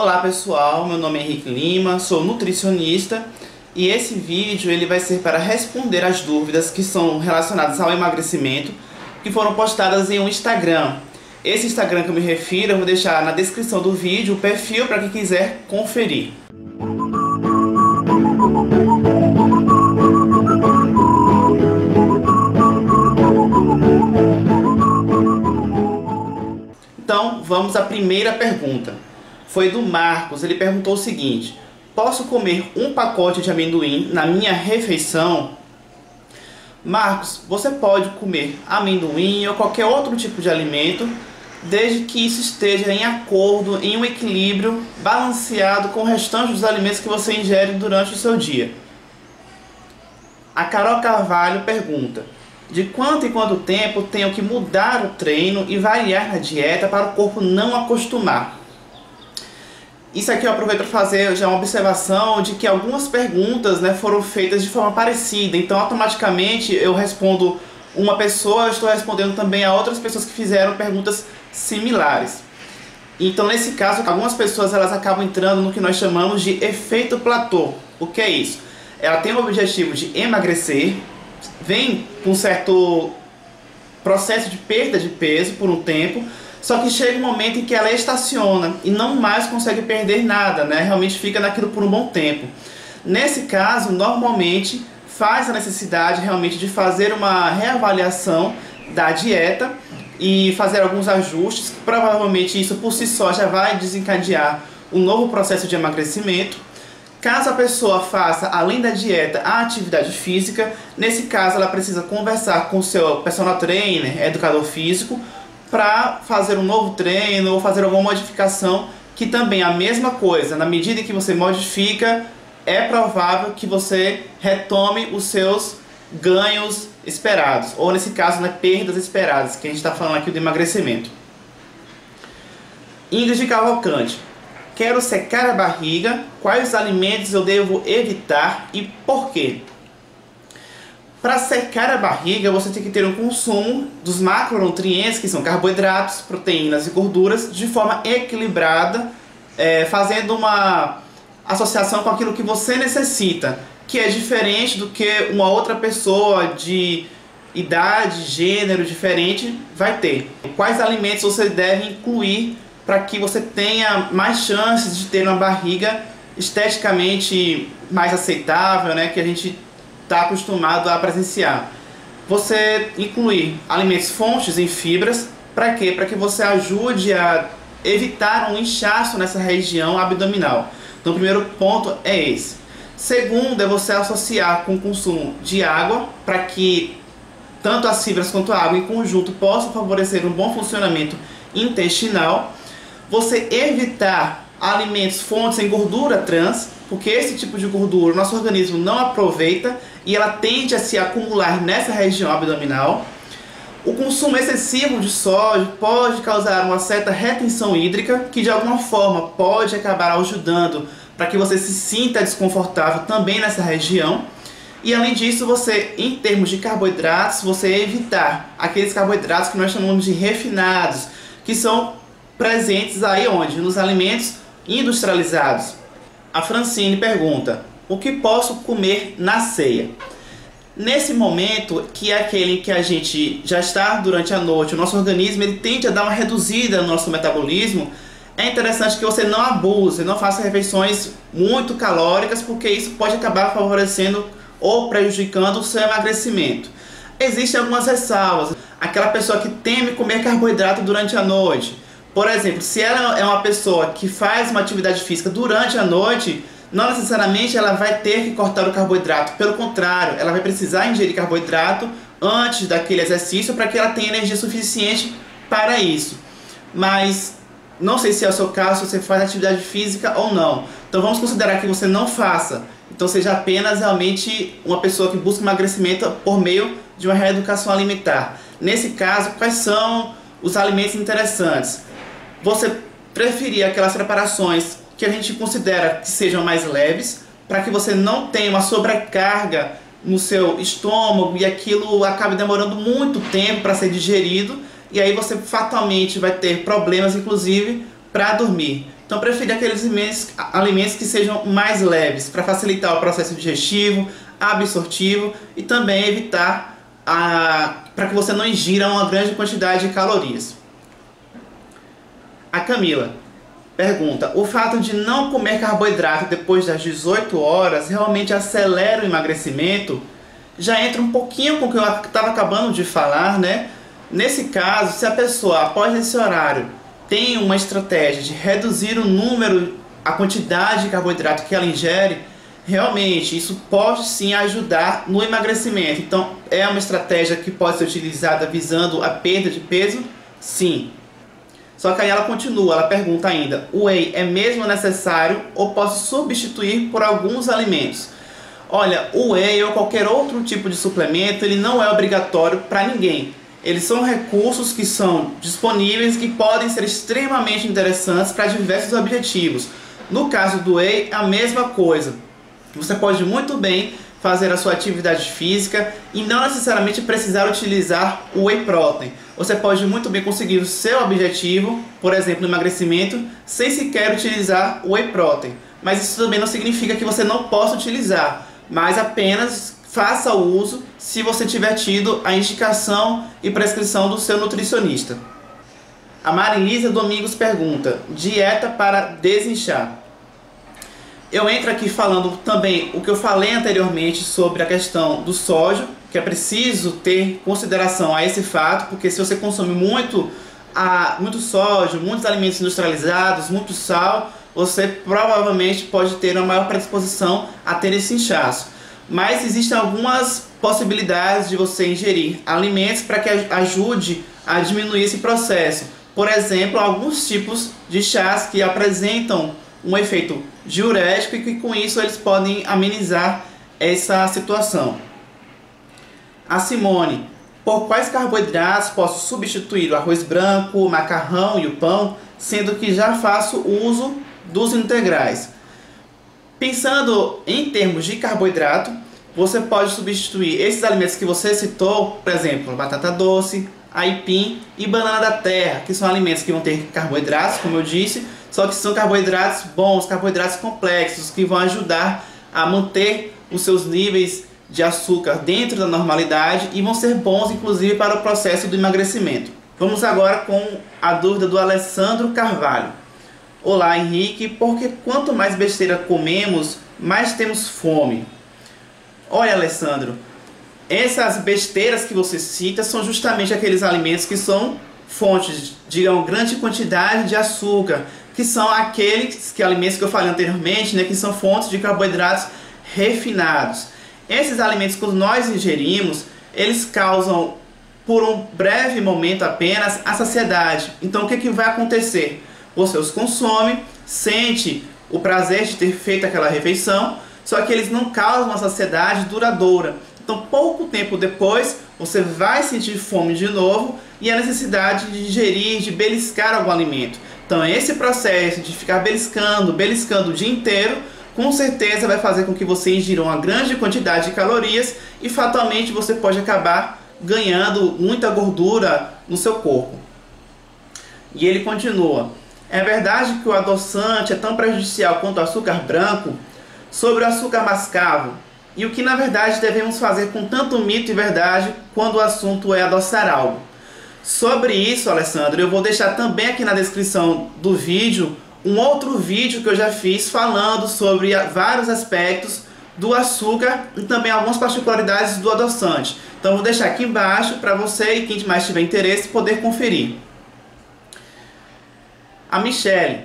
Olá pessoal, meu nome é Henrique Lima, sou nutricionista e esse vídeo ele vai ser para responder as dúvidas que são relacionadas ao emagrecimento que foram postadas em um Instagram. Esse Instagram que eu me refiro eu vou deixar na descrição do vídeo o perfil para quem quiser conferir. Então vamos à primeira pergunta. Foi do Marcos, ele perguntou o seguinte: posso comer um pacote de amendoim na minha refeição? Marcos, você pode comer amendoim ou qualquer outro tipo de alimento, desde que isso esteja em acordo, em um equilíbrio balanceado com o restante dos alimentos que você ingere durante o seu dia. A Carol Carvalho pergunta: de quanto em quanto tempo tenho que mudar o treino e variar na dieta para o corpo não acostumar? Isso aqui eu aproveito para fazer já uma observação de que algumas perguntas foram feitas de forma parecida. Então automaticamente eu respondo uma pessoa, eu estou respondendo também a outras pessoas que fizeram perguntas similares. Então nesse caso, algumas pessoas elas acabam entrando no que nós chamamos de efeito platô. O que é isso? Ela tem o objetivo de emagrecer, vem com um certo processo de perda de peso por um tempo, só que chega um momento em que ela estaciona e não mais consegue perder nada, realmente fica naquilo por um bom tempo. Nesse caso, normalmente faz a necessidade realmente de fazer uma reavaliação da dieta e fazer alguns ajustes, que provavelmente isso por si só já vai desencadear um novo processo de emagrecimento. Caso a pessoa faça, além da dieta, a atividade física, nesse caso ela precisa conversar com o seu personal trainer, educador físico, para fazer um novo treino ou fazer alguma modificação, que também é a mesma coisa. Na medida em que você modifica, é provável que você retome os seus ganhos esperados, ou nesse caso, perdas esperadas, que a gente está falando aqui do emagrecimento. Ingrid Cavalcante: quero secar a barriga, quais alimentos eu devo evitar e por quê? Para secar a barriga, você tem que ter um consumo dos macronutrientes, que são carboidratos, proteínas e gorduras, de forma equilibrada, fazendo uma associação com aquilo que você necessita, que é diferente do que uma outra pessoa de idade, gênero diferente vai ter. Quais alimentos você deve incluir para que você tenha mais chances de ter uma barriga esteticamente mais aceitável, que a gente está acostumado a presenciar. Você incluir alimentos fontes em fibras, para quê? Para que você ajude a evitar um inchaço nessa região abdominal. Então o primeiro ponto é esse. Segundo é você associar com o consumo de água, para que tanto as fibras quanto a água em conjunto possam favorecer um bom funcionamento intestinal. Você evitar alimentos fontes em gordura trans, porque esse tipo de gordura o nosso organismo não aproveita e ela tende a se acumular nessa região abdominal. O consumo excessivo de sódio pode causar uma certa retenção hídrica, que de alguma forma pode acabar ajudando para que você se sinta desconfortável também nessa região. E além disso, você, em termos de carboidratos, você evitar aqueles carboidratos que nós chamamos de refinados, que são presentes aí onde? Nos alimentos industrializados. A Francine pergunta: o que posso comer na ceia? Nesse momento, que é aquele em que a gente já está durante a noite, o nosso organismo ele tende a dar uma reduzida no nosso metabolismo, é interessante que você não abuse, não faça refeições muito calóricas, porque isso pode acabar favorecendo ou prejudicando o seu emagrecimento. Existem algumas ressalvas. Aquela pessoa que teme comer carboidrato durante a noite, por exemplo, se ela é uma pessoa que faz uma atividade física durante a noite, não necessariamente ela vai ter que cortar o carboidrato. Pelo contrário, ela vai precisar ingerir carboidrato antes daquele exercício para que ela tenha energia suficiente para isso. Mas não sei se é o seu caso, se você faz atividade física ou não. Então vamos considerar que você não faça. Então seja apenas realmente uma pessoa que busca emagrecimento por meio de uma reeducação alimentar. Nesse caso, quais são os alimentos interessantes? Você preferir aquelas preparações que a gente considera que sejam mais leves, para que você não tenha uma sobrecarga no seu estômago e aquilo acabe demorando muito tempo para ser digerido, e aí você fatalmente vai ter problemas, inclusive, para dormir. Então prefira aqueles alimentos que sejam mais leves, para facilitar o processo digestivo, absortivo e também evitar para que você não ingira uma grande quantidade de calorias. A Camila pergunta: o fato de não comer carboidrato depois das 18 horas realmente acelera o emagrecimento? Já entra um pouquinho com o que eu estava acabando de falar, né? Nesse caso, se a pessoa após esse horário tem uma estratégia de reduzir o número, a quantidade de carboidrato que ela ingere, realmente isso pode sim ajudar no emagrecimento. Então, é uma estratégia que pode ser utilizada visando a perda de peso? Sim. Só que aí ela continua, ela pergunta ainda: o whey é mesmo necessário ou posso substituir por alguns alimentos? Olha, o whey ou qualquer outro tipo de suplemento, ele não é obrigatório para ninguém. Eles são recursos que são disponíveis, que podem ser extremamente interessantes para diversos objetivos. No caso do whey, a mesma coisa. Você pode muito bem fazer a sua atividade física e não necessariamente precisar utilizar o whey protein. Você pode muito bem conseguir o seu objetivo, por exemplo, emagrecimento, sem sequer utilizar o whey protein. Mas isso também não significa que você não possa utilizar, mas apenas faça o uso se você tiver tido a indicação e prescrição do seu nutricionista. A Marilisa Domingos pergunta: dieta para desinchar. Eu entro aqui falando também o que eu falei anteriormente sobre a questão do sódio, que é preciso ter consideração a esse fato, porque se você consome muito sódio, muitos alimentos industrializados, muito sal, você provavelmente pode ter uma maior predisposição a ter esse inchaço. Mas existem algumas possibilidades de você ingerir alimentos para que ajude a diminuir esse processo. Por exemplo, alguns tipos de chás que apresentam um efeito diurético e que com isso eles podem amenizar essa situação. A Simone: por quais carboidratos posso substituir o arroz branco, o macarrão e o pão, sendo que já faço uso dos integrais? Pensando em termos de carboidrato, você pode substituir esses alimentos que você citou, por exemplo, batata doce, aipim e banana da terra, que são alimentos que vão ter carboidratos, como eu disse, só que são carboidratos bons, carboidratos complexos, que vão ajudar a manter os seus níveis de açúcar dentro da normalidade e vão ser bons, inclusive, para o processo do emagrecimento. Vamos agora com a dúvida do Alessandro Carvalho. Olá, Henrique, porque quanto mais besteira comemos, mais temos fome? Olha, Alessandro, essas besteiras que você cita são justamente aqueles alimentos que são fontes de uma grande quantidade de açúcar, que são aqueles alimentos que eu falei anteriormente, né, que são fontes de carboidratos refinados. Esses alimentos, quando nós ingerimos, eles causam, por um breve momento apenas, a saciedade. Então, o que vai acontecer? Você os consome, sente o prazer de ter feito aquela refeição, só que eles não causam uma saciedade duradoura. Então, pouco tempo depois, você vai sentir fome de novo e a necessidade de digerir, de beliscar algum alimento. Então, esse processo de ficar beliscando o dia inteiro, com certeza vai fazer com que você ingira uma grande quantidade de calorias e fatalmente você pode acabar ganhando muita gordura no seu corpo. E ele continua: é verdade que o adoçante é tão prejudicial quanto o açúcar branco? Sobre o açúcar mascavo, e o que na verdade devemos fazer com tanto mito e verdade quando o assunto é adoçar algo? Sobre isso, Alessandro, eu vou deixar também aqui na descrição do vídeo um outro vídeo que eu já fiz falando sobre vários aspectos do açúcar e também algumas particularidades do adoçante. Então vou deixar aqui embaixo para você e quem mais tiver interesse poder conferir. A Michele: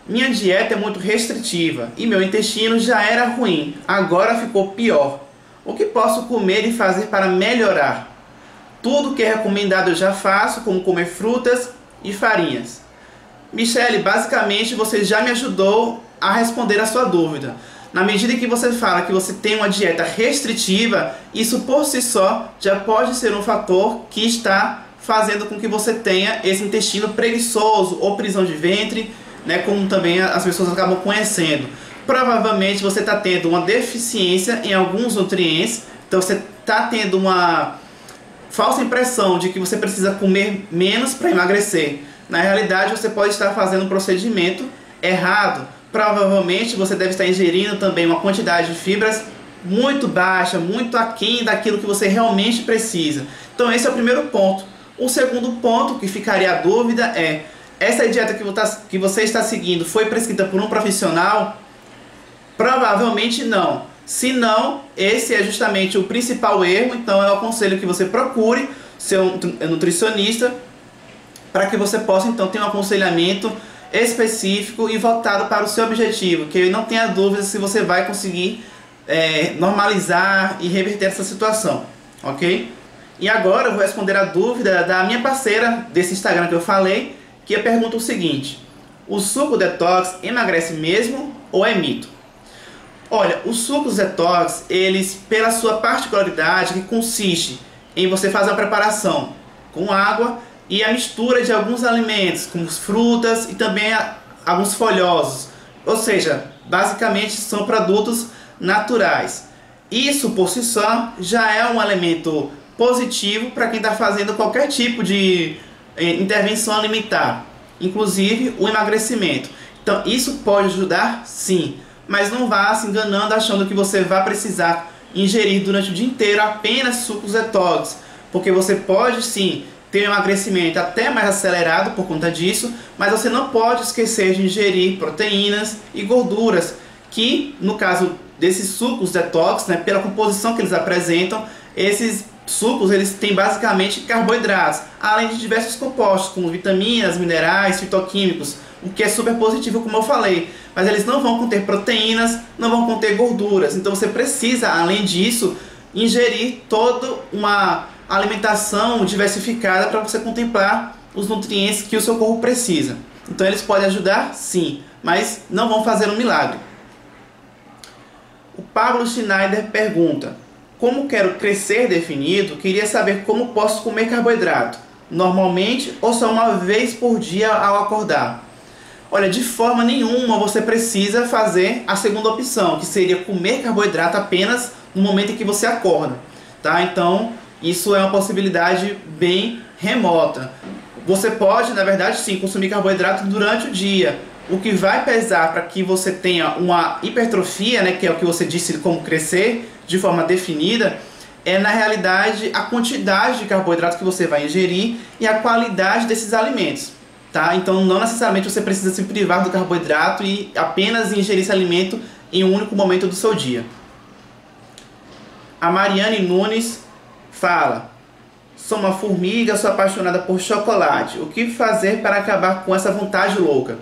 minha dieta é muito restritiva e meu intestino já era ruim, agora ficou pior. O que posso comer e fazer para melhorar? Tudo que é recomendado eu já faço, como comer frutas e farinhas. Michele, basicamente você já me ajudou a responder a sua dúvida. Na medida que você fala que você tem uma dieta restritiva, isso por si só já pode ser um fator que está fazendo com que você tenha esse intestino preguiçoso ou prisão de ventre, né, como também as pessoas acabam conhecendo. Provavelmente você está tendo uma deficiência em alguns nutrientes, então você está tendo uma falsa impressão de que você precisa comer menos para emagrecer. Na realidade, você pode estar fazendo um procedimento errado, provavelmente você deve estar ingerindo também uma quantidade de fibras muito baixa, muito aquém daquilo que você realmente precisa. Então esse é o primeiro ponto. O segundo ponto que ficaria a dúvida é: essa dieta que você está seguindo foi prescrita por um profissional? Provavelmente não. Se não, esse é justamente o principal erro. Então eu aconselho que você procure seu nutricionista para que você possa então ter um aconselhamento específico e voltado para o seu objetivo, que eu não tenha dúvida se você vai conseguir normalizar e reverter essa situação, ok? E agora eu vou responder a dúvida da minha parceira desse Instagram que eu falei, que pergunta o seguinte: o suco detox emagrece mesmo ou é mito? Olha, os sucos detox, eles, pela sua particularidade, que consiste em você fazer a preparação com água e a mistura de alguns alimentos, como frutas e também alguns folhosos, ou seja, basicamente são produtos naturais. Isso por si só já é um elemento positivo para quem está fazendo qualquer tipo de intervenção alimentar, inclusive o emagrecimento. Então isso pode ajudar sim, mas não vá se enganando achando que você vai precisar ingerir durante o dia inteiro apenas sucos detox, porque você pode sim ter um emagrecimento até mais acelerado por conta disso, mas você não pode esquecer de ingerir proteínas e gorduras, que no caso desses sucos detox, né, pela composição que eles apresentam, esses sucos eles têm basicamente carboidratos, além de diversos compostos como vitaminas, minerais, fitoquímicos, o que é super positivo, como eu falei, mas eles não vão conter proteínas, não vão conter gorduras. Então você precisa, além disso, ingerir toda uma alimentação diversificada para você contemplar os nutrientes que o seu corpo precisa. Então eles podem ajudar sim, mas não vão fazer um milagre. O Pablo Schneider pergunta: como quero crescer definido, queria saber como posso comer carboidrato, normalmente ou só uma vez por dia ao acordar? Olha, de forma nenhuma você precisa fazer a segunda opção, que seria comer carboidrato apenas no momento em que você acorda, tá? Então isso é uma possibilidade bem remota. Você pode, na verdade, sim, consumir carboidrato durante o dia. O que vai pesar para que você tenha uma hipertrofia, né, que é o que você disse, como crescer de forma definida, é na realidade a quantidade de carboidrato que você vai ingerir e a qualidade desses alimentos, tá? Então não necessariamente você precisa se privar do carboidrato e apenas ingerir esse alimento em um único momento do seu dia. A Mariane Nunes fala: sou uma formiga, sou apaixonada por chocolate. O que fazer para acabar com essa vontade louca?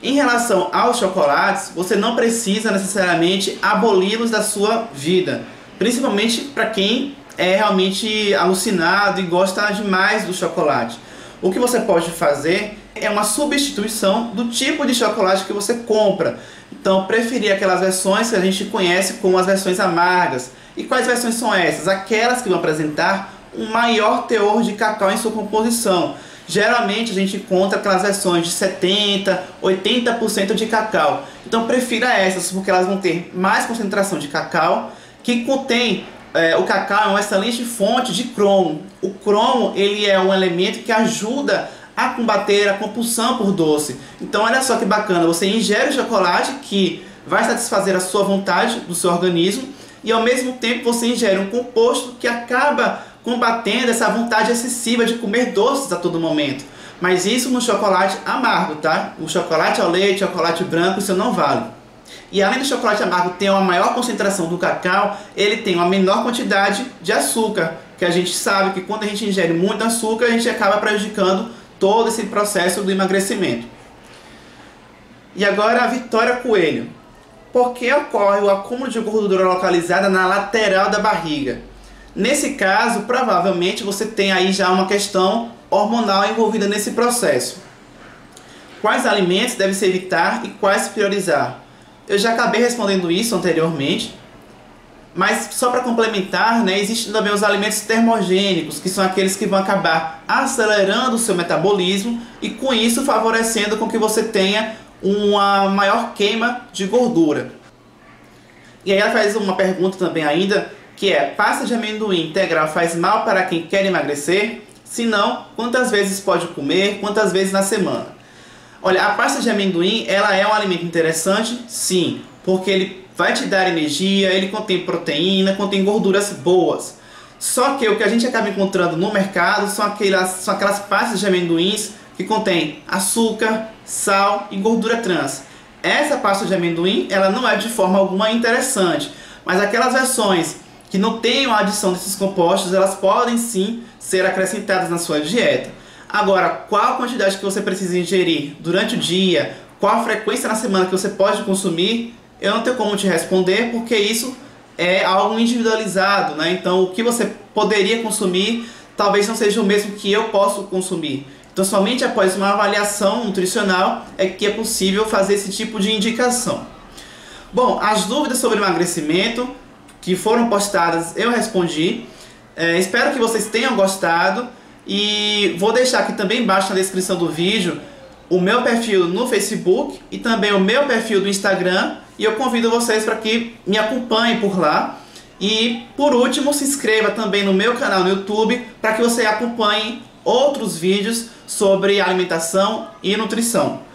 Em relação aos chocolates, você não precisa necessariamente aboli-los da sua vida, principalmente para quem é realmente alucinado e gosta demais do chocolate. O que você pode fazer é uma substituição do tipo de chocolate que você compra. Então, preferir aquelas versões que a gente conhece como as versões amargas. E quais versões são essas? Aquelas que vão apresentar um maior teor de cacau em sua composição. Geralmente a gente encontra aquelas versões de 70%, 80% de cacau. Então prefira essas, porque elas vão ter mais concentração de cacau, que contém o cacau é uma excelente fonte de cromo. O cromo ele é um elemento que ajuda a combater a compulsão por doce. Então olha só que bacana, você ingere o chocolate que vai satisfazer a sua vontade do seu organismo e ao mesmo tempo você ingere um composto que acaba combatendo essa vontade excessiva de comer doces a todo momento. Mas isso no chocolate amargo, tá? O chocolate ao leite, chocolate branco, isso não vale. E além do chocolate amargo ter uma maior concentração do cacau, ele tem uma menor quantidade de açúcar, que a gente sabe que quando a gente ingere muito açúcar, a gente acaba prejudicando todo esse processo do emagrecimento. E agora a Vitória Coelho. Por que ocorre o acúmulo de gordura localizada na lateral da barriga? Nesse caso, provavelmente você tem aí já uma questão hormonal envolvida nesse processo. Quais alimentos deve se evitar e quais priorizar? Eu já acabei respondendo isso anteriormente, mas só para complementar, né, existem também os alimentos termogênicos, que são aqueles que vão acabar acelerando o seu metabolismo e com isso favorecendo com que você tenha uma maior queima de gordura. E aí ela faz uma pergunta também ainda, que é: pasta de amendoim integral faz mal para quem quer emagrecer? Se não, quantas vezes pode comer? Quantas vezes na semana? Olha, a pasta de amendoim, ela é um alimento interessante, sim, porque ele vai te dar energia, ele contém proteína, contém gorduras boas. Só que o que a gente acaba encontrando no mercado são aquelas pastas de amendoins que contém açúcar, sal e gordura trans. Essa pasta de amendoim, ela não é de forma alguma interessante, mas aquelas versões que não tenham a adição desses compostos, elas podem sim ser acrescentadas na sua dieta. Agora, qual a quantidade que você precisa ingerir durante o dia, qual a frequência na semana que você pode consumir, eu não tenho como te responder, porque isso é algo individualizado, né? Então, o que você poderia consumir talvez não seja o mesmo que eu posso consumir. Então, somente após uma avaliação nutricional é que é possível fazer esse tipo de indicação. Bom, as dúvidas sobre emagrecimento que foram postadas eu respondi. Espero que vocês tenham gostado e vou deixar aqui também embaixo na descrição do vídeo o meu perfil no Facebook e também o meu perfil do Instagram, e eu convido vocês para que me acompanhem por lá. E por último, se inscreva também no meu canal no YouTube para que você acompanhe outros vídeos sobre alimentação e nutrição.